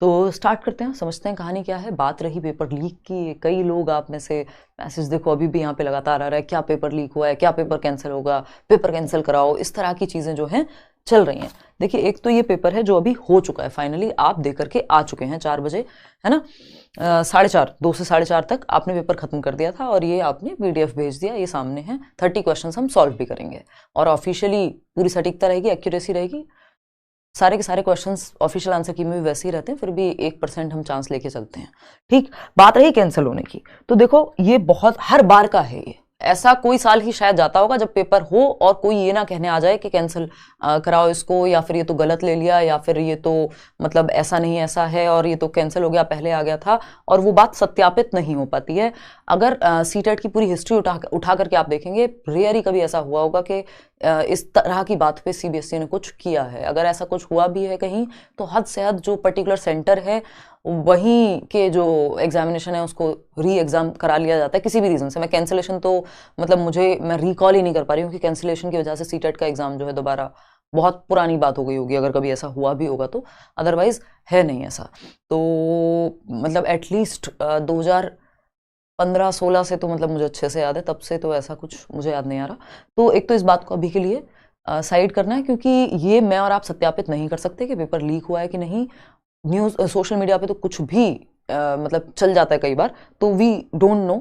तो स्टार्ट करते हैं, समझते हैं कहानी क्या है। बात रही पेपर लीक की, कई लोग आप में से मैसेज देखो अभी भी यहाँ पे लगातार आ रहा है, क्या पेपर लीक हुआ है, क्या पेपर कैंसिल होगा, पेपर कैंसिल कराओ, इस तरह की चीज़ें जो हैं चल रही हैं। देखिए, एक तो ये पेपर है जो अभी हो चुका है, फाइनली आप दे करके आ चुके हैं 4 बजे, है ना। 4:30, 2 से 4:30 तक आपने पेपर खत्म कर दिया था और ये आपने PDF भेज दिया, ये सामने है। 30 क्वेश्चन हम सॉल्व भी करेंगे और ऑफिशियली पूरी सटीकता रहेगी, एक्यूरेसी रहेगी। सारे के सारे क्वेश्चंस ऑफिशियल आंसर की में भी वैसे ही रहते हैं, फिर भी 1% हम चांस लेके चलते हैं। ठीक, बात रही कैंसिल होने की, तो देखो ये बहुत हर बार का है, ये ऐसा कोई साल ही शायद जाता होगा जब पेपर हो और कोई ये ना कहने आ जाए कि कैंसिल कराओ इसको, या फिर ये तो गलत ले लिया, या फिर ये तो मतलब ऐसा नहीं ऐसा है और ये तो कैंसिल हो गया, पहले आ गया था, और वो बात सत्यापित नहीं हो पाती है। अगर सीटेट की पूरी हिस्ट्री उठा करके आप देखेंगे, रेयर ही कभी ऐसा हुआ होगा कि इस तरह की बात पे CBSE ने कुछ किया है। अगर ऐसा कुछ हुआ भी है कहीं, तो हद से हद जो पर्टिकुलर सेंटर है वहीं के जो एग्जामिनेशन है उसको री एग्जाम करा लिया जाता है किसी भी रीज़न से। मैं कैंसिलेशन तो मतलब मैं रिकॉल ही नहीं कर पा रही हूँ कि कैंसिलेशन की वजह से सीटेट का एग्जाम जो है दोबारा, बहुत पुरानी बात हो गई होगी अगर कभी ऐसा हुआ भी होगा तो, अदरवाइज है नहीं ऐसा। तो मतलब एटलीस्ट 2015-16 से तो मतलब मुझे अच्छे से याद है, तब से तो ऐसा कुछ मुझे याद नहीं आ रहा। तो एक तो इस बात को अभी के लिए साइड करना है, क्योंकि ये मैं और आप सत्यापित नहीं कर सकते कि पेपर लीक हुआ है कि नहीं। न्यूज़ सोशल मीडिया पे तो कुछ भी मतलब चल जाता है कई बार, तो we don't know.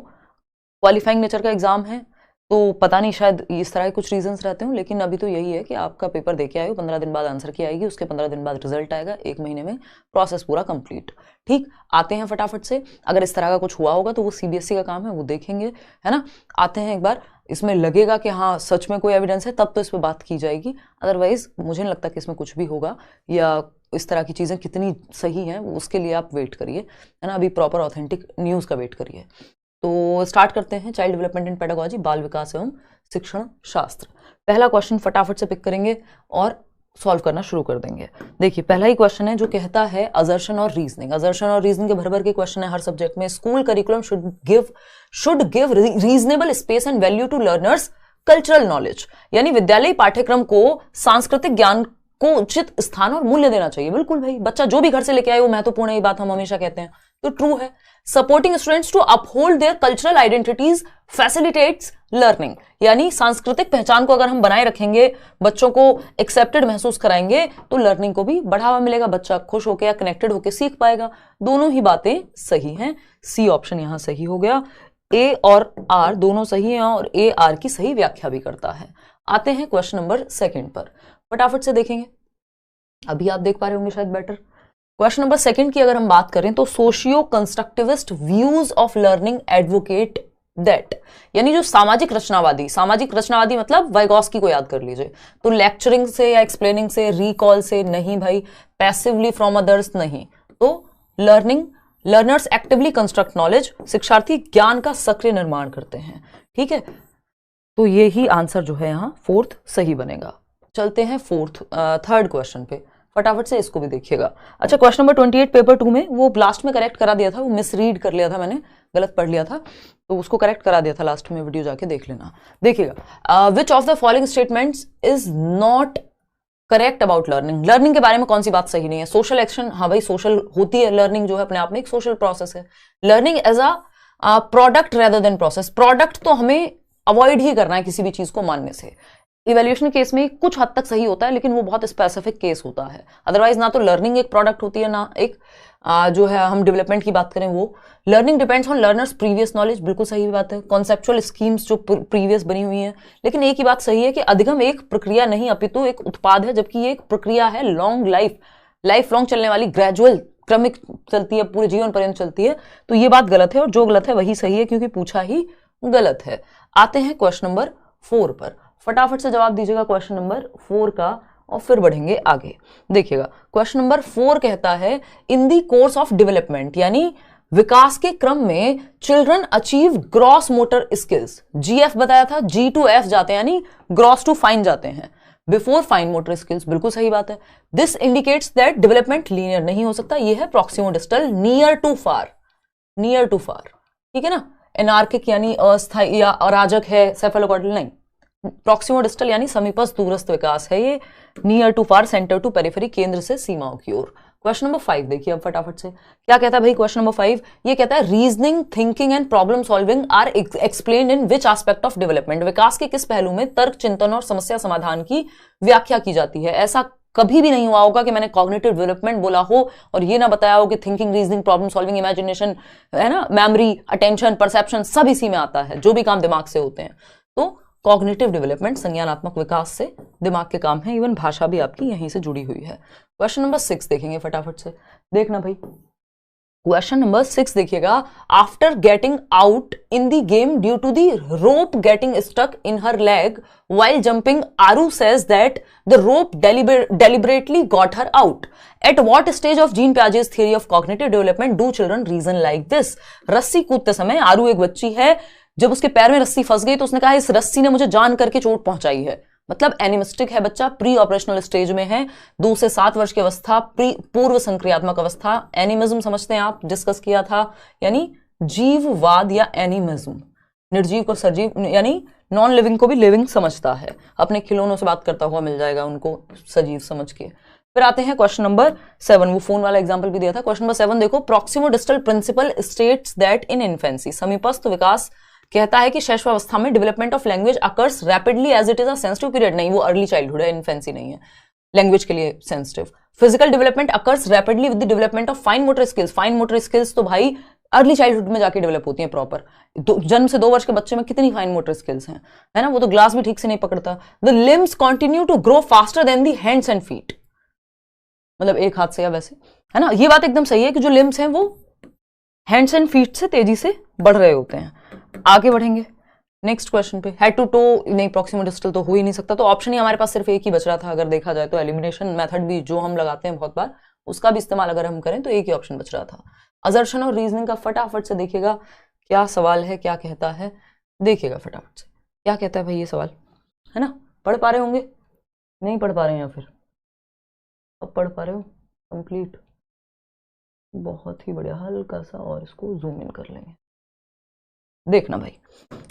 Qualifying nature का एग्जाम है तो पता नहीं, शायद इस तरह के कुछ रीजंस रहते हो, लेकिन अभी तो यही है कि आपका पेपर दे के आए हो, 15 दिन बाद आंसर की आएगी, उसके 15 दिन बाद रिजल्ट आएगा, 1 महीने में प्रोसेस पूरा कंप्लीट। ठीक, आते हैं फटाफट से। अगर इस तरह का कुछ हुआ होगा तो वो CBSE का काम है, वो देखेंगे, है ना। आते हैं एक बार, इसमें लगेगा कि हाँ सच में कोई एविडेंस है तब तो इस पर बात की जाएगी, अदरवाइज मुझे नहीं लगता कि इसमें कुछ भी होगा, या इस तरह की चीज़ें कितनी सही हैं उसके लिए आप वेट करिए, है ना। अभी प्रॉपर ऑथेंटिक न्यूज़ का वेट करिए। तो स्टार्ट करते हैं, चाइल्ड डेवलपमेंट एंड पेडागोजी, बाल विकास एवं शिक्षण शास्त्र। पहला क्वेश्चन फटाफट से पिक करेंगे और सॉल्व करना शुरू कर देंगे। देखिए, पहला ही क्वेश्चन है जो कहता है असर्शन और रीजनिंग। असर्शन और रीजनिंग के भर के क्वेश्चन है हर सब्जेक्ट में। School curriculum should give reasonable space and value to learners cultural knowledge, यानी विद्यालय पाठ्यक्रम को सांस्कृतिक ज्ञान को उचित स्थान और मूल्य देना चाहिए। बिल्कुल भाई, बच्चा जो भी घर से लेके आए वो महत्वपूर्ण है, ये बात हम हमेशा कहते हैं, तो ट्रू है। Supporting students to uphold their cultural identities facilitates learning, यानी सांस्कृतिक पहचान को अगर हम बनाए रखेंगे, बच्चों को एक्सेप्टेड महसूस कराएंगे, तो लर्निंग को भी बढ़ावा मिलेगा, बच्चा खुश होकर या कनेक्टेड होकर सीख पाएगा। दोनों ही बातें सही हैं, C ऑप्शन यहां सही हो गया। A और R दोनों सही हैं और A R की सही व्याख्या भी करता है। आते हैं क्वेश्चन नंबर 2 पर, फटाफट से देखेंगे, अभी आप देख पा रहे होंगे शायद बेटर। क्वेश्चन नंबर 2 की अगर हम बात करें तो socio constructivist views of learning advocate that, यानी जो सामाजिक रचनावादी मतलब वाइगॉस्की को याद कर लीजिए। तो लेक्चरिंग से या एक्सप्लेनिंग से, रिकॉल से नहीं भाई, पैसिवली फ्रॉम अदर्स नहीं, तो लर्नर्स एक्टिवली कंस्ट्रक्ट नॉलेज, शिक्षार्थी ज्ञान का सक्रिय निर्माण करते हैं। ठीक है, तो ये ही आंसर जो है यहाँ 4th सही बनेगा। चलते हैं थर्ड क्वेश्चन पे, फटाफट से इसको भी देखिएगा। अच्छा, क्वेश्चन नंबर 28 पेपर 2 में वो लास्ट में करेक्ट करा दिया था, वो मिसरीड कर लिया था मैंने, गलत पढ़ लिया था, तो उसको करेक्ट करा दिया था लास्ट में, वीडियो जाके देख लेना। देखिएगा, विच of the following statements is not correct about learning. Learning के बारे में कौन सी बात सही नहीं है? सोशल एक्शन, हाँ भाई सोशल होती है, लर्निंग जो है अपने आप में एक सोशल प्रोसेस है। Learning as a product rather than process, product तो हमें अवॉइड ही करना है किसी भी चीज को मानने से। इवैल्यूएशन केस में कुछ हद तक सही होता है, लेकिन वो बहुत स्पेसिफिक केस होता है, अदरवाइज ना तो लर्निंग एक प्रोडक्ट होती है, ना एक जो है हम डेवलपमेंट की बात करें वो। Learning depends on learners previous knowledge, बिल्कुल सही बात है। कॉन्सेप्चुअल स्कीम्स जो प्रीवियस बनी हुई हैं, लेकिन एक ही बात सही है कि अधिगम एक प्रक्रिया नहीं अपितु एक उत्पाद है, जबकि ये एक प्रक्रिया है लॉन्ग लाइफ लॉन्ग चलने वाली, ग्रेजुअल क्रमिक चलती है, पूरे जीवन पर्यंत चलती है। तो ये बात गलत है और जो गलत है वही सही है, क्योंकि पूछा ही गलत है। आते हैं क्वेश्चन नंबर 4 पर, फटाफट से जवाब दीजिएगा क्वेश्चन नंबर 4 का और फिर बढ़ेंगे आगे। देखिएगा, क्वेश्चन नंबर 4 कहता है इन दी कोर्स ऑफ डेवलपमेंट, यानी विकास के क्रम में children achieve gross motor skills. GF बताया था, G to F जाते हैं, यानी ग्रॉस टू फाइन जाते हैं, बिफोर फाइन मोटर स्किल्स, बिल्कुल सही बात है। This indicates that development linear नहीं हो सकता, यह है प्रॉक्सिमो डिस्टल, नियर टू फार, ठीक है ना। एनार्किक यानी अस्थायी या अराजक है, सेफेलोकॉर्डियल नहीं। प्रॉक्सिमो डिस्टल यानी समीपस्थ दूरस्थ विकास है ये, near to far, centre to periphery, केंद्र से सीमाओं की ओर। क्वेश्चन नंबर 5 देखिए अब फटाफट से क्या कहता है भाई। क्वेश्चन नंबर 5 ये कहता है reasoning, thinking and problem solving are explained in which aspect of development. विकास के किस पहलू में तर्क, चिंतन और समस्या समाधान की व्याख्या की जाती है। ऐसा कभी भी नहीं हुआ होगा कि मैंने कॉग्निटिव डेवलपमेंट बोला हो और ये ना बताया हो कि thinking, reasoning, problem solving, imagination, है ना, मेमोरी, अटेंशन, परसेप्शन, सब इसी में आता है, जो भी काम दिमाग से होते हैं। तो कॉग्निटिव डेवलपमेंट संज्ञानात्मक विकास से दिमाग के काम है। इवन भाषा भी आपकी यहीं से जुड़ी हुई है। क्वेश्चन नंबर 6 देखेंगे फटाफट से, देखना भाई। क्वेश्चन नंबर 6 देखिएगा। After getting out in the game due to the rope getting stuck in her leg while jumping, Aru says that the rope deliberately got her out. At what stage of Jean Piaget's theory of cognitive development do children reason like this? रस्सी कूदते समय आरू एक बच्ची है, जब उसके पैर में रस्सी फंस गई तो उसने कहा इस रस्सी ने मुझे जान करके चोट पहुंचाई है। मतलब एनिमिस्टिक है बच्चा, प्री ऑपरेशनल स्टेज में है, 2 से 7 वर्ष की अवस्था, पूर्व संक्रियात्मक अवस्था। एनिमिज्म समझते हैं आप, डिस्कस किया था, यानी जीववाद या एनिमिज्म, निर्जीव को सजीव, यानी नॉन लिविंग को भी लिविंग समझता है। अपने खिलौनों से बात करता हुआ मिल जाएगा उनको सजीव समझ के। फिर आते हैं क्वेश्चन नंबर 7, वो फोन वाला एग्जांपल भी दिया था। क्वेश्चन नंबर 7 देखो। Proximodistal principle states that in infancy, समीपस्थ विकास कहता है कि शैशवावस्था में development of language occurs rapidly as it is a sensitive period. नहीं, वो अर्ली चाइल्डहुड है, इन्फेंसी नहीं है, लैंग्वेज के लिए sensitive. Physical development occurs rapidly with the development of fine motor skills. Fine motor skills तो भाई अर्ली चाइल्डहुड में जाके डेवलप होती हैं प्रॉपर। जन्म से 2 वर्ष के बच्चे में कितनी फाइन मोटर स्किल्स हैं, है ना, वो तो ग्लास भी ठीक से नहीं पकड़ता। The limbs continue to grow faster than the hands and feet, मतलब एक हाथ से या वैसे, है ना। ये बात एकदम सही है कि जो लिम्स हैं वो हैंड्स एंड फीट से तेजी से बढ़ रहे होते हैं। आगे बढ़ेंगे नेक्स्ट क्वेश्चन पे। हेड टू टो नहीं, प्रॉक्सिमो डिस्टल तो हो ही नहीं सकता, तो ऑप्शन ही हमारे पास सिर्फ एक ही बच रहा था। अगर देखा जाए तो एलिमिनेशन मेथड भी जो हम लगाते हैं बहुत बार, उसका भी इस्तेमाल अगर हम करें तो एक ही ऑप्शन बच रहा था। असर्शन और रीजनिंग का फटाफट से देखिएगा क्या सवाल है, क्या कहता है, देखिएगा फटाफट से क्या कहता है भाई ये सवाल, है ना। पढ़ पा रहे होंगे, नहीं पढ़ पा रहे हैं या फिर अब पढ़ पा रहे हो कंप्लीट, बहुत ही बढ़िया। हल्का सा और इसको जूम इन कर लेंगे, देखना भाई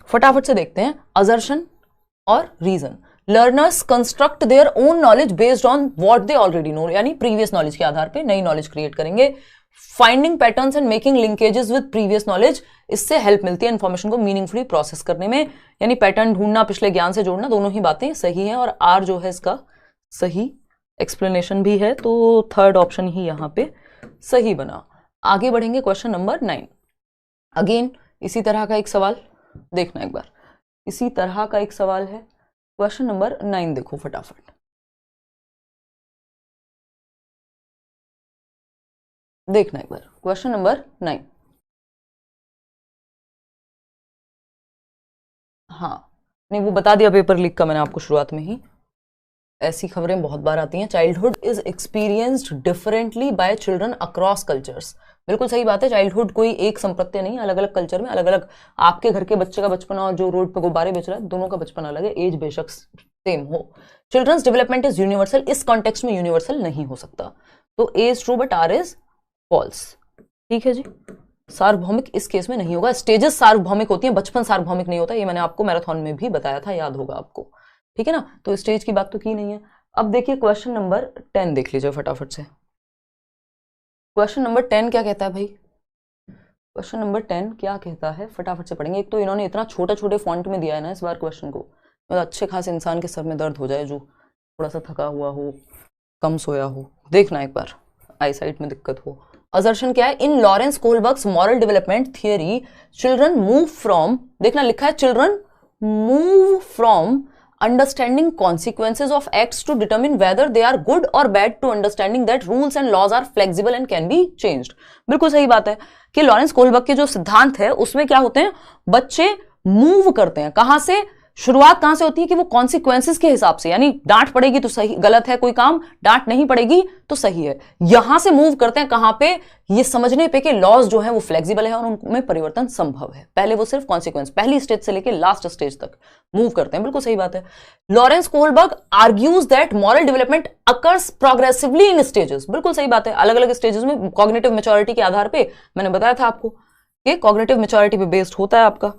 फटाफट से देखते हैं। असर्शन और reason, learners construct their own knowledge based on what they already know, यानी प्रीवियस नॉलेज के आधार पे नई नॉलेज क्रिएट करेंगे। Finding patterns and making linkages with previous knowledge, इससे हेल्प मिलती है इन्फॉर्मेशन को मीनिंगफुली प्रोसेस करने में, यानी पैटर्न ढूंढना, पिछले ज्ञान से जोड़ना, दोनों ही बातें सही हैं। और आर जो है इसका सही एक्सप्लेनेशन भी है, तो थर्ड ऑप्शन ही यहां पे सही बना। आगे बढ़ेंगे क्वेश्चन नंबर 9। अगेन इसी तरह का एक सवाल देखना एक बार, इसी तरह का एक सवाल है। क्वेश्चन नंबर 9 देखो फटाफट, देखना एक बार। क्वेश्चन नंबर 9, हाँ नहीं वो बता दिया पेपर लीक का मैंने आपको शुरुआत में ही। ऐसी खबरें बहुत बार आती हैं। Childhood is experienced differently bye children across cultures, बिल्कुल सही बात है। चाइल्डहुड कोई एक संप्रत्य नहीं, अलग अलग कल्चर में अलग अलग, आपके घर के बच्चे का बचपना और जो रोड पे गुब्बारे बेच रहा है दोनों का बचपना अलग है, एज बेशक सेम हो। चिल्ड्रंस डेवलपमेंट इज यूनिवर्सल, इस कॉन्टेक्स्ट में यूनिवर्सल नहीं हो सकता, तो A is true but R is false. ठीक है जी, सार्वभौमिक इस केस में नहीं होगा। स्टेजेस सार्वभौमिक होती हैं, बचपन सार्वभौमिक नहीं होता, ये मैंने आपको मैराथन में भी बताया था, याद होगा आपको, ठीक है ना। तो स्टेज की बात तो की नहीं है। अब देखिए क्वेश्चन नंबर 10 देख लीजिए फटाफट से। क्वेश्चन नंबर 10 क्या कहता है भाई, क्वेश्चन नंबर 10 क्या कहता है फटाफट से पढ़ेंगे। एक तो इन्होंने इतना छोटे छोटे फॉन्ट में दिया है ना इस बार क्वेश्चन को, मतलब अच्छे खासे इंसान के सर में दर्द हो जाए जो थोड़ा सा थका हुआ हो, कम सोया हो, देखना एक बार, आईसाइट में दिक्कत हो। असर्शन क्या है, in Lawrence Kohlberg's moral development theory children move from, देखना लिखा है children move from understanding consequences of acts to determine whether they are good or bad to understanding that rules and laws are flexible and can be changed। बिल्कुल सही बात है कि Lawrence Kohlberg के जो सिद्धांत है उसमें क्या होते हैं, बच्चे मूव करते हैं, कहां से, शुरुआत कहां से होती है कि वो कॉन्सिक्वेंसेस के हिसाब से, यानी डांट पड़ेगी तो सही गलत है कोई काम, डांट नहीं पड़ेगी तो सही है, यहां से मूव करते हैं कहां पे, ये समझने पे कि लॉज जो है वो फ्लेक्सिबल है और उनमें परिवर्तन संभव है। पहले वो सिर्फ कॉन्सिक्वेंस, पहली स्टेज से लेकर लास्ट स्टेज तक मूव करते हैं, बिल्कुल सही बात है। Lawrence Kohlberg argues that moral development occurs progressively in stages, बिल्कुल सही बात है, अलग अलग स्टेजेस में कॉग्निटिव मैच्योरिटी के आधार पर, मैंने बताया था आपको कि कॉग्निटिव मैच्योरिटी पे बेस्ड होता है आपका,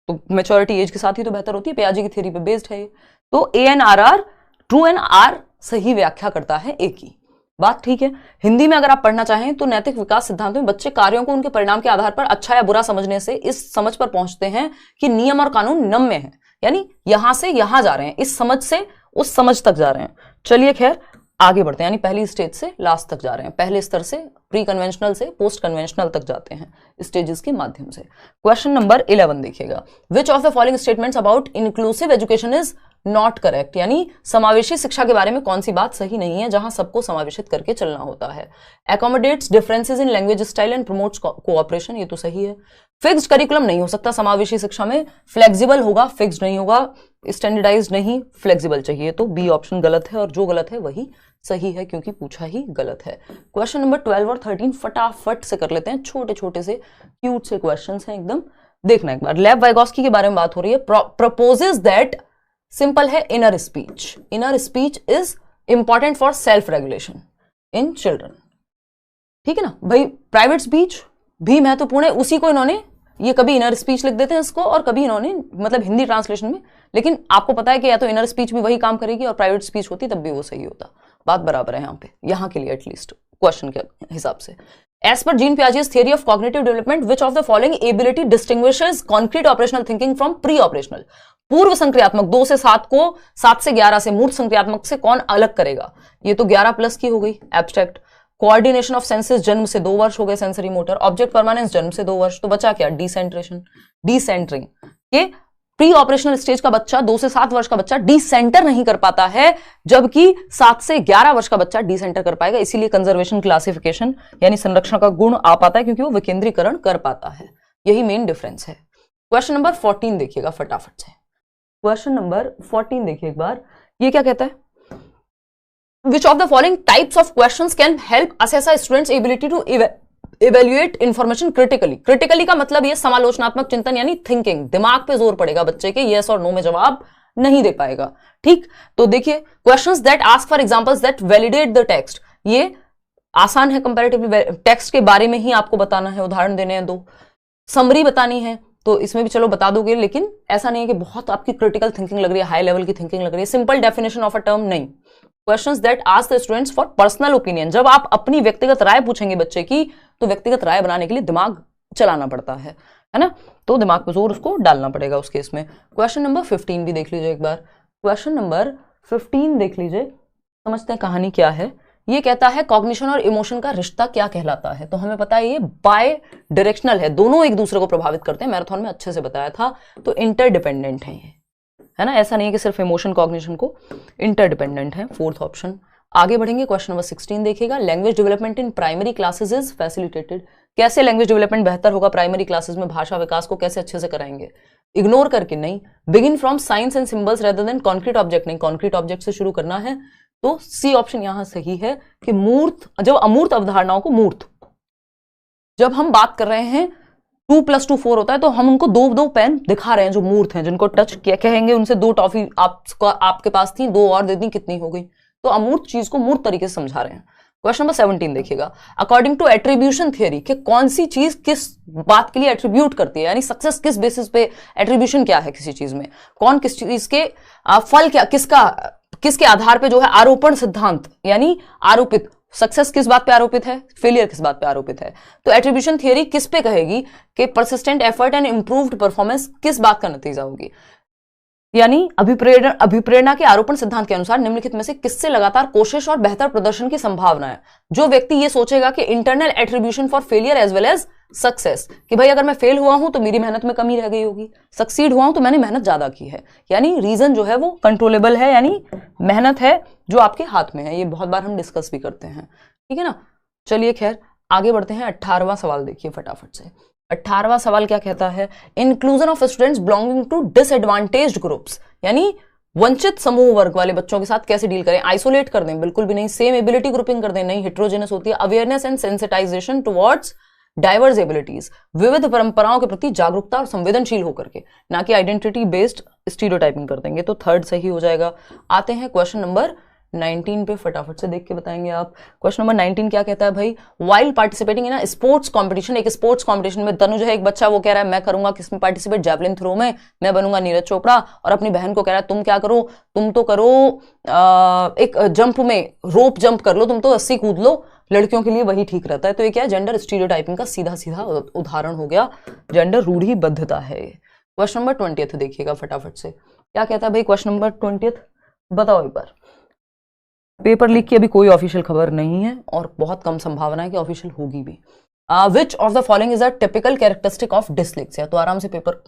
तो मैच्योरिटी एज के साथ ही तो बेहतर होती है, पियाजे की थ्योरी पे बेस्ड है ये। तो A and R are true and R सही व्याख्या करता है ए की। बात ठीक है। हिंदी में अगर आप पढ़ना चाहें तो नैतिक विकास सिद्धांत में बच्चे कार्यों को उनके परिणाम के आधार पर अच्छा या बुरा समझने से इस समझ पर पहुंचते हैं कि नियम और कानून नम्य है, यानी यहां से यहां जा रहे हैं, इस समझ से उस समझ तक जा रहे हैं। चलिए खैर आगे बढ़ते हैं, यानी पहली स्टेज से लास्ट तक जा रहे हैं, पहले स्तर से प्री कन्वेंशनल से पोस्ट कन्वेंशनल तक जाते हैं स्टेजेस के माध्यम से। क्वेश्चन नंबर 11 देखिएगा, विच of the following statements about inclusive education is not correct, यानी समावेशी शिक्षा के बारे में कौन सी बात सही नहीं है जहां सबको समावेशित करके चलना होता है। Accommodates differences in language style and promotes cooperation, ये तो सही है। फिक्स्ड करिकुलम नहीं हो सकता समावेशी शिक्षा में, फ्लेक्सिबल होगा, फिक्स्ड नहीं होगा, स्टैंडर्डाइज्ड नहीं, फ्लेक्सिबल चाहिए, तो बी ऑप्शन गलत है और जो गलत है वही सही है क्योंकि पूछा ही गलत है। क्वेश्चन नंबर 12 और 13 फटाफट से कर लेते हैं, छोटे छोटे से क्यूट से क्वेश्चंस हैं एकदम, देखना एक बार। लेव वाइगोस्की के बारे में बात हो रही है, प्रपोजेस दैट, सिंपल है, inner speech is important for self regulation in children, ठीक है ना भाई। प्राइवेट स्पीच भी महत्वपूर्ण है, उसी को इन्होंने, ये कभी इनर स्पीच लिख देते हैं इसको और कभी इन्होंने मतलब हिंदी ट्रांसलेशन में, लेकिन आपको पता है कि या तो इनर स्पीच भी वही काम करेगी और प्राइवेट स्पीच होती तब भी वो सही होता, बात बराबर है यहाँ पे, यहाँ के लिए एटलीस्ट क्वेश्चन के हिसाब से। As per Jean Piaget's theory of cognitive development, which of the following ability distinguishes concrete operational thinking from pre-operational? पूर्व संक्रियात्मक 2 से 7 को 7 से 11 से मूर्त संक्रियात्मक से कौन अलग करेगा? ये तो 11 प्लस की हो गई एब्स्ट्रैक्ट। कोऑर्डिनेशन ऑफ सेंसेस जन्म से 2 वर्ष हो गए, सेंसरी मोटर। ऑब्जेक्ट परमानेंस जन्म से 2 वर्ष, तो बचा क्या? डिसेंटरिंग। ये प्री ऑपरेशनल स्टेज का बच्चा 2 से 7 वर्ष का बच्चा डिसेंटर नहीं कर पाता है, जबकि 7 से 11 वर्ष का बच्चा डिसेंटर कर पाएगा, इसीलिए कंजर्वेशन क्लासिफिकेशन यानी संरक्षण का गुण आ पाता है क्योंकि वो विकेंद्रीकरण कर पाता है, यही मेन डिफरेंस है। क्वेश्चन नंबर 14 देखिएगा फटाफट से। क्वेश्चन नंबर 14 देखिए एक बार, ये क्या कहता है? Which of the following types of questions can help assess a student's ability to evaluate information critically? Critically का मतलब ये समालोचनात्मक चिंतन यानी थिंकिंग, दिमाग पे जोर पड़ेगा बच्चे के, यस और नो में जवाब नहीं दे पाएगा, ठीक। तो देखिए questions that ask for examples that validate the text, ये आसान है कंपैरेटिवली, टेक्स्ट के बारे में ही आपको बताना है, उदाहरण देने हैं 2, समरी बतानी है तो इसमें भी चलो बता दोगे, लेकिन ऐसा नहीं है कि बहुत आपकी क्रिटिकल थिंकिंग लग रही है, हाई लेवल की थिंकिंग लग रही है। Simple definition of a term नहीं। Questions that ask the students for personal opinion, जब आप अपनी व्यक्तिगत राय पूछेंगे बच्चे की तो व्यक्तिगत राय बनाने के लिए दिमाग चलाना पड़ता है ना, तो दिमाग पे जोर उसको डालना पड़ेगा उस केस में। क्वेश्चन नंबर 15 भी देख लीजिए एक बार। क्वेश्चन नंबर 15 देख लीजिए, समझते हैं कहानी क्या है। ये कहता है कॉग्निशन और इमोशन का रिश्ता क्या कहलाता है, तो हमें पता है ये बाय डायरेक्शनल है, दोनों एक दूसरे को प्रभावित करते हैं, मैराथन में अच्छे से बताया था, तो इंटरडिपेंडेंट है ये, है ना, ऐसा नहीं है कि सिर्फ इमोशन कॉग्निशन को, इंटरडिपेंडेंट है, 4th ऑप्शन। आगे बढ़ेंगे, क्वेश्चन नंबर 16 देखिएगा, language development in primary classes is facilitated, कैसे लैंग्वेज डेवलपमेंट बेहतर होगा प्राइमरी क्लासेस में, भाषा विकास को कैसे अच्छे से कराएंगे, इग्नोर करके नहीं, begin from science and symbols rather than concrete object, नहीं कॉन्क्रीट ऑब्जेक्ट से शुरू करना है, तो सी ऑप्शन यहां सही है कि मूर्त, जब अमूर्त अवधारणाओं को मूर्त, जब हम बात कर रहे हैं 2 + 2 4 होता है, तो हम उनको 2 पेन दिखा रहे हैं जो मूर्त हैं, जिनको टच क्या कहेंगे, उनसे 2 टॉफी आपके पास थी, 2 और दे दी, कितनी हो गई, तो अमूर्त चीज को मूर्त तरीके से समझा रहे हैं। क्वेश्चन नंबर 17 देखिएगा, अकॉर्डिंग टू एट्रीब्यूशन थियरी कि कौन सी चीज किस बात के लिए एट्रीब्यूट करती है, यानी सक्सेस किस बेसिस पे, एट्रीब्यूशन क्या है किसी चीज में, कौन किस चीज के फल क्या, किसके आधार पे जो है आरोपण सिद्धांत, यानी आरोपित, सक्सेस किस बात पे आरोपित है, फेलियर किस बात पे आरोपित है, तो एट्रीब्यूशन थियरी किस पे कहेगी कि persistent effort and improved performance किस बात का नतीजा होगी, यानी अभिप्रेरणा के आरोपण सिद्धांत के अनुसार निम्नलिखित में से किससे लगातार कोशिश और बेहतर प्रदर्शन की संभावना है। जो व्यक्ति ये सोचेगा कि internal attribution for failure as well as success, कि भाई अगर मैं फेल हुआ हूं तो मेरी मेहनत में कमी रह गई होगी, सक्सीड हुआ हूं तो मैंने मेहनत ज्यादा की है, यानी रीजन जो है वो कंट्रोलेबल है, यानी मेहनत है जो आपके हाथ में है, ये बहुत बार हम डिस्कस भी करते हैं, ठीक है ना। चलिए खैर आगे बढ़ते हैं, 18वां सवाल देखिए फटाफट से। 18वां सवाल क्या कहता है, inclusion of students belonging to disadvantaged groups, यानी वंचित समूह वर्ग वाले बच्चों के साथ कैसे डील करें, आइसोलेट कर दें, बिल्कुल भी नहीं, सेम एबिलिटी ग्रुपिंग कर दें, नहीं, हेट्रोजेनस होती है, awareness and sensitisation towards diverse abilities, विविध परंपराओं के प्रति जागरूकता और संवेदनशील होकर के, ना कि आइडेंटिटी बेस्ड स्टीरियोटाइपिंग कर देंगे, तो 3rd सही हो जाएगा। आते हैं क्वेश्चन नंबर 19 पे फटाफट से देख के बताएंगे आप। क्वेश्चन नंबर 19 क्या कहता है भाई, while participating in sports competition, एक स्पोर्ट्स कंपटीशन में तनुज है एक बच्चा, वो कह रहा है मैं करूंगा किसमें पार्टिसिपेट, जैवलिन थ्रो में, मैं बनूंगा नीरज चोपड़ा, और अपनी बहन को कह रहा है तुम क्या करो, तुम तो करो एक जंप में रोप जंप कर लो, तुम तो 80 कूद लो, लड़कियों के लिए वही ठीक रहता है। तो ये क्या है, जेंडर स्टीरियोटाइपिंग का सीधा सीधा उदाहरण हो गया, जेंडर रूढ़िबद्धता है। क्वेश्चन नंबर 20 देखिएगा फटाफट से, क्या कहता है भाई क्वेश्चन नंबर 20, बताओ एक बार। पेपर लीक की अभी कोई ऑफिशियल खबर नहीं है और बहुत कम संभावना है कि ऑफिशियल होगी भी। विच of the following is a typical characteristic of dyslexia, तो आराम से पेपर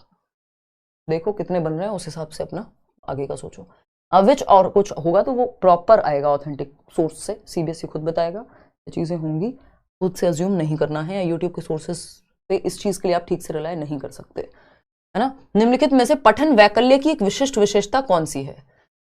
देखो कितने बन रहे हैं, उस हिसाब से अपना आगे का सोचो। विच और कुछ होगा तो वो प्रॉपर आएगा ऑथेंटिक सोर्स से, सीबीएसई खुद बताएगा ये चीजें होंगी, खुद से अज्यूम नहीं करना है, या यूट्यूब के सोर्सेस पे इस चीज के लिए आप ठीक से रिलाय नहीं कर सकते, है ना। निम्नलिखित में से पठन वैकल्य की एक विशिष्ट विशेषता कौन सी है।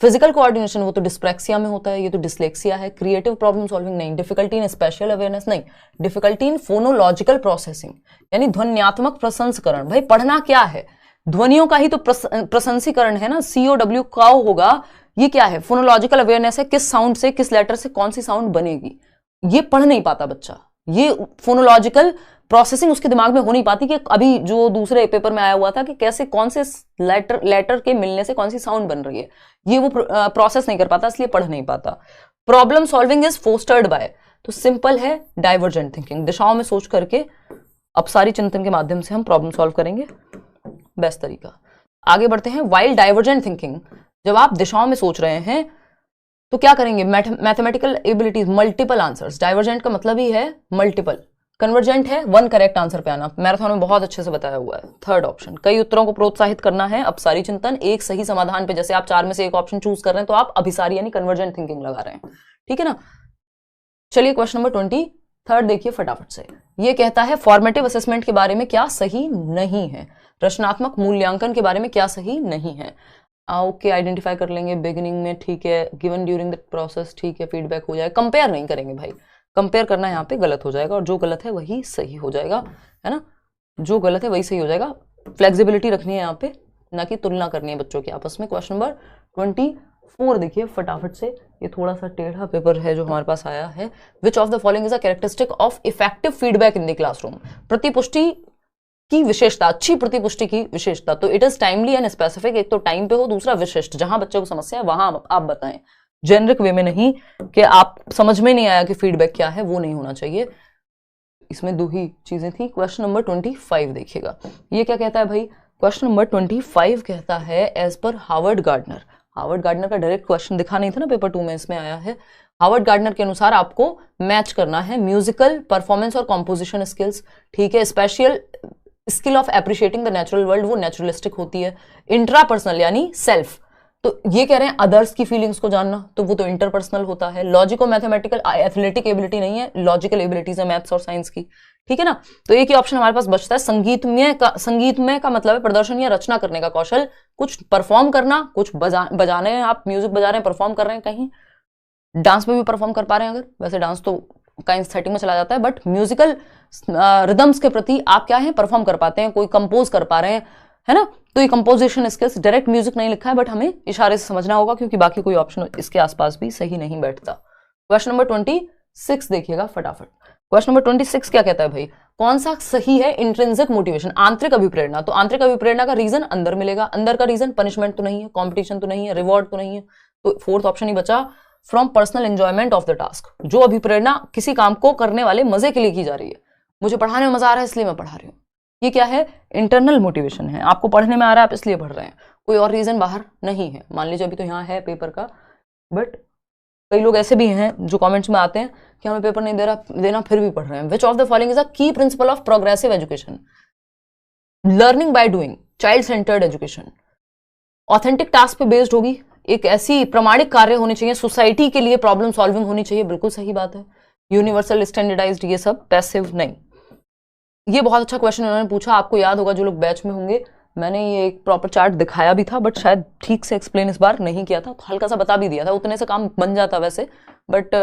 फिजिकल कोऑर्डिनेशन, वो तो डिस्प्रैक्सिया में होता है, ये तो डिसलेक्सिया है। क्रिएटिव प्रॉब्लम सॉल्विंग नहीं, डिफिकल्टी इन स्पेशल अवेयरनेस नहीं, डिफिकल्टी इन फोनोलॉजिकल प्रोसेसिंग यानी ध्वन्यात्मक प्रसंस्करण। भाई पढ़ना क्या है, ध्वनियों का ही तो प्रसंस्करण है ना, COW काउ होगा, ये क्या है, फोनोलॉजिकल अवेयरनेस है, किस साउंड से किस लेटर से कौन सी साउंड बनेगी, ये पढ़ नहीं पाता बच्चा, ये फोनोलॉजिकल प्रोसेसिंग उसके दिमाग में हो नहीं पाती कि अभी जो दूसरे पेपर में आया हुआ था कि कैसे कौन से लेटर के मिलने से कौन सी साउंड बन रही है, ये वो प्रोसेस नहीं कर पाता, इसलिए पढ़ नहीं पाता। Problem solving is fostered by, तो सिंपल है डाइवर्जेंट थिंकिंग, दिशाओं में सोच करके अपसारी चिंतन के माध्यम से हम प्रॉब्लम सॉल्व करेंगे, बेस्ट तरीका। आगे बढ़ते हैं, वाइल डाइवर्जेंट थिंकिंग, जब आप दिशाओं में सोच रहे हैं तो क्या करेंगे, mathematical abilities, multiple answers. Divergent का मतलब ही है मल्टीपल, कन्वर्जेंट है वन करेक्ट आंसर पे आना, मैराथन में बहुत अच्छे से बताया हुआ है। थर्ड ऑप्शन, कई उत्तरों को प्रोत्साहित करना है, अपसारी चिंतन, एक सही समाधान पे, जैसे आप 4 में से एक ऑप्शन चूज कर रहे हैं तो आप अभिसारी यानी कन्वर्जेंट थिंकिंग लगा रहे हैं, ठीक है ना। चलिए क्वेश्चन नंबर 23 देखिए फटाफट से, ये कहता है फॉर्मेटिव असेसमेंट के बारे में क्या सही नहीं है, रचनात्मक मूल्यांकन के बारे में क्या सही नहीं है। ओके आइडेंटिफाई कर लेंगे बिगिनिंग में, ठीक है, गिवन ड्यूरिंग द प्रोसेस, ठीक है, फीडबैक हो जाएगा, कंपेयर नहीं करेंगे भाई, कंपेयर करना यहाँ पे गलत हो जाएगा, और जो गलत है वही सही हो जाएगा, है ना, जो गलत है वही सही हो जाएगा। फ्लेक्सिबिलिटी रखनी है यहाँ पे, ना कि तुलना करनी है बच्चों की आपस में। क्वेश्चन नंबर 24 देखिए फटाफट से, ये थोड़ा सा टेढ़ा पेपर है जो हमारे पास आया है। विच of the following is a characteristic of effective feedback in the classroom, प्रतिपुष्टि की विशेषता, अच्छी प्रतिपुष्टि की विशेषता, तो it is timely and specific, एक तो टाइम पे हो, दूसरा विशिष्ट, जहां बच्चे को समस्या है वहां आप बताएं, जेनरिक वे में नहीं कि आप समझ में नहीं आया कि फीडबैक क्या है, वो नहीं होना चाहिए। इसमें 2 ही चीजें थी। क्वेश्चन नंबर 25 देखिएगा, ये क्या कहता है भाई, क्वेश्चन नंबर 25 कहता है as per Howard Gardner, Howard Gardner का डायरेक्ट क्वेश्चन दिखा नहीं था ना पेपर 2 में, इसमें आया है। हार्वर्ड गार्डनर के अनुसार आपको मैच करना है म्यूजिकल परफॉर्मेंस और कॉम्पोजिशन स्किल्स, ठीक है, special skill of appreciating the natural world, वो नेचुरलिस्टिक होती है। इंट्रापर्सनल यानी सेल्फ, तो ये कह रहे हैं अदर्स की फीलिंग्स को जानना, तो वो तो इंटरपर्सनल होता है। लॉजिको मैथमेटिकल एथलेटिक एबिलिटी नहीं है, लॉजिकल एबिलिटीज है मैथ्स और साइंस की, ठीक है ना। तो एक ही ऑप्शन हमारे पास बचता है संगीतमय का मतलब है प्रदर्शन या रचना करने का कौशल, कुछ परफॉर्म करना, कुछ बजाने हैं, आप म्यूजिक बजा रहे हैं, परफॉर्म कर रहे हैं, कहीं डांस में भी परफॉर्म कर पा रहे हैं, अगर वैसे डांस तो काइनेस्थेटिक में चला जाता है, बट म्यूजिकल रिदम्स के प्रति आप क्या है, परफॉर्म कर पाते हैं, कोई कंपोज कर पा रहे हैं, है ना। तो ये कंपोजिशन स्किल्स, डायरेक्ट म्यूजिक नहीं लिखा है बट हमें इशारे से समझना होगा, क्योंकि बाकी कोई ऑप्शन इसके आसपास भी सही नहीं बैठता। क्वेश्चन नंबर 26 देखिएगा फटाफट। क्वेश्चन नंबर 26 क्या कहता है भाई, कौन सा सही है इंट्रिंसिक मोटिवेशन, आंतरिक अभिप्रेरणा, तो आंतरिक अभिप्रेरणा का रीजन अंदर मिलेगा, अंदर का रीजन पनिशमेंट तो नहीं है, कॉम्पिटिशन तो नहीं है, रिवॉर्ड तो नहीं है, तो 4th ऑप्शन ही बचा, from personal enjoyment of the task, जो अभिप्रेरणा किसी काम को करने वाले मजे के लिए की जा रही है, मुझे पढ़ाने में मजा आ रहा है इसलिए मैं पढ़ा रही हूँ, ये क्या है, इंटरनल मोटिवेशन है, आपको पढ़ने में आ रहा है आप इसलिए पढ़ रहे हैं, कोई और रीजन बाहर नहीं है। मान लीजिए अभी तो यहाँ है पेपर का, बट कई लोग ऐसे भी हैं जो कमेंट्स में आते हैं कि हमें पेपर नहीं देना फिर भी पढ़ रहे हैं। Which of the following is a key principle of progressive education, learning by doing, child centred education, authentic task पे बेस्ड होगी, एक ऐसी प्रमाणिक कार्य होने चाहिए, सोसाइटी के लिए प्रॉब्लम सॉल्विंग होनी चाहिए, बिल्कुल सही बात है, यूनिवर्सल स्टैंडर्डाइज्ड, ये सब पैसिव नहीं। ये बहुत अच्छा क्वेश्चन उन्होंने पूछा, आपको याद होगा जो लोग बैच में होंगे, मैंने ये एक प्रॉपर चार्ट दिखाया भी था, बट शायद ठीक से एक्सप्लेन इस बार नहीं किया था, तो हल्का सा बता भी दिया था, उतने से काम बन जाता वैसे, बट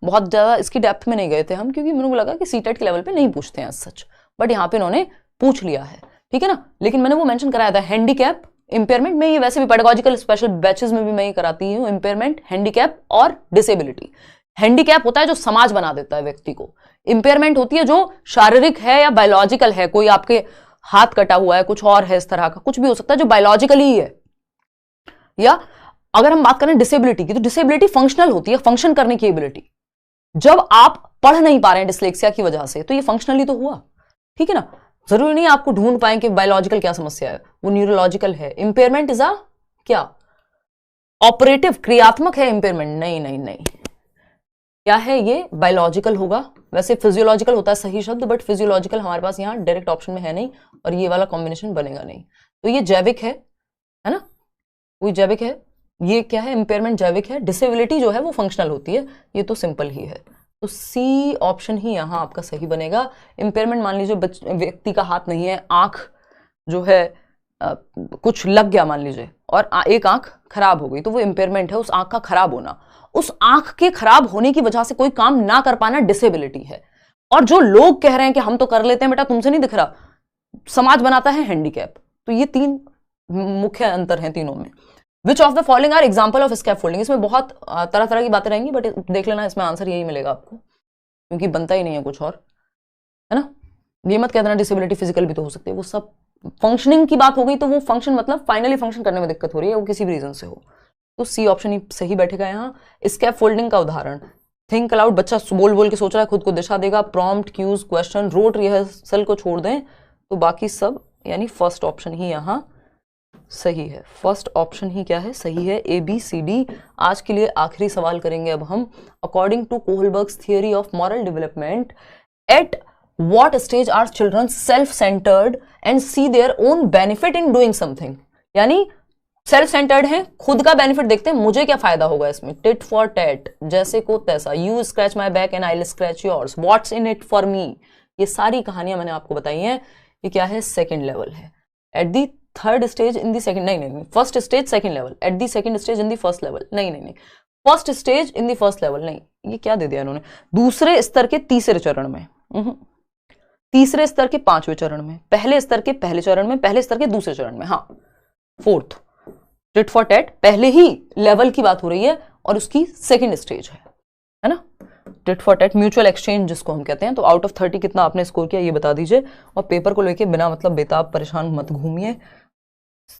बहुत ज़्यादा इसकी डेप्थ में नहीं गए थे हम, क्योंकि मेरे को लगा कि सीटेट के लेवल पे नहीं पूछते हैं सच, बट यहाँ पे इन्होंने पूछ लिया है, ठीक है ना। लेकिन मैंने वो मेंशन कराया था, हैंडीकैप इम्पेयरमेंट में, ये वैसे भी पेडागोजिकल स्पेशल बैचेस में भी मैं ये कराती हूँ, इम्पेयरमेंट, हैंडीकैप और डिसेबिलिटी। हैंडीकैप होता है जो समाज बना देता है व्यक्ति को, इम्पेयरमेंट होती है जो शारीरिक है या बायोलॉजिकल है, कोई आपके हाथ कटा हुआ है, कुछ और है इस तरह का, कुछ भी हो सकता है जो बायोलॉजिकली ही है। या अगर हम बात करें डिसेबिलिटी की, तो डिसेबिलिटी फंक्शनल होती है, फंक्शन करने की एबिलिटी। जब आप पढ़ नहीं पा रहे हैं डिस्लेक्सिया की वजह से, तो ये फंक्शनली तो हुआ, ठीक है ना। जरूरी नहीं आपको ढूंढ पाए कि बायोलॉजिकल क्या समस्या है, वो न्यूरोलॉजिकल है। इंपेयरमेंट इज अ क्या, ऑपरेटिव, क्रियात्मक है इंपेयरमेंट, नहीं नहीं नहीं, क्या है ये, बायोलॉजिकल होगा। वैसे फिजियोलॉजिकल होता है सही शब्द, बट फिजियोलॉजिकल हमारे पास यहाँ डायरेक्ट ऑप्शन में है नहीं, और ये वाला कॉम्बिनेशन बनेगा नहीं। तो ये जैविक है ना, कोई जैविक है, ये क्या है, इंपेयरमेंट जैविक है। डिसेबिलिटी जो है वो फंक्शनल होती है, ये तो सिंपल ही है। तो सी ऑप्शन ही यहाँ आपका सही बनेगा। इंपेयरमेंट मान लीजिए व्यक्ति का हाथ नहीं है, आंख जो है कुछ लग गया मान लीजिए, और एक आंख खराब हो गई, तो वो इंपेयरमेंट है, उस आंख का खराब होना। उस आंख के खराब होने की वजह से कोई काम ना कर पाना डिसेबिलिटी है। और जो लोग कह रहे हैं कि हम तो कर लेते हैं बेटा, तुमसे नहीं दिख रहा, समाज बनाता है हैंडीकैप। तो ये तीन मुख्य अंतर हैं तीनों में। Which of the following are example of scaffolding. इसमें बहुत तरह तरह की बातें रहेंगी, बट देख लेना, इसमें आंसर यही मिलेगा आपको, क्योंकि बनता ही नहीं है कुछ और, है ना। ये मत कह देना डिसेबिलिटी फिजिकल भी तो हो सकती है, वो सब फंक्शनिंग की बात हो गई, तो वो फंक्शन मतलब फाइनली फंक्शन करने में दिक्कत हो रही है, वो किसी भी रीजन से हो, तो सी ऑप्शन ही सही बैठेगा यहाँ। स्कैफोल्डिंग का उदाहरण, थिंक अलाउड, बच्चा बोल बोल के सोच रहा है, खुद को दिशा देगा, prompt, cues, question, rote rehearsal को छोड़ दें, तो बाकी सब, यानी फर्स्ट ऑप्शन ही यहाँ सही है। फर्स्ट ऑप्शन ही क्या है, सही है, ए बी सी डी। आज के लिए आखिरी सवाल करेंगे अब हम। According to Kohlberg's theory of moral development, at what stage are children self centred and see their own benefit in doing something. यानी सेल्फ सेंटर्ड है, खुद का बेनिफिट देखते हैं, मुझे क्या फायदा होगा इसमें, टिट फॉर टैट, जैसे को तैसा, you scratch my back and I will scratch yours, what's in it for me. ये सारी कहानियां मैंने आपको बताई हैं। ये क्या है, सेकेंड लेवल है। At the third stage in the second, नहीं, first stage second level, at the second stage in the first level, नहीं, first stage in the first level, नहीं, ये क्या दे दिया इन्होंने, दूसरे स्तर के तीसरे चरण में, तीसरे स्तर के पांचवें चरण में, पहले स्तर के पहले चरण में, पहले स्तर के दूसरे चरण में, हाँ, फोर्थ। टिट फॉर टैट पहले ही लेवल की बात हो रही है और उसकी सेकंड स्टेज है ना। Tit for tat, mutual exchange जिसको हम कहते हैं। तो आउट ऑफ 30 कितना आपने स्कोर किया ये बता दीजिए, और पेपर को लेके बिना मतलब बेताब परेशान मत घूमिए।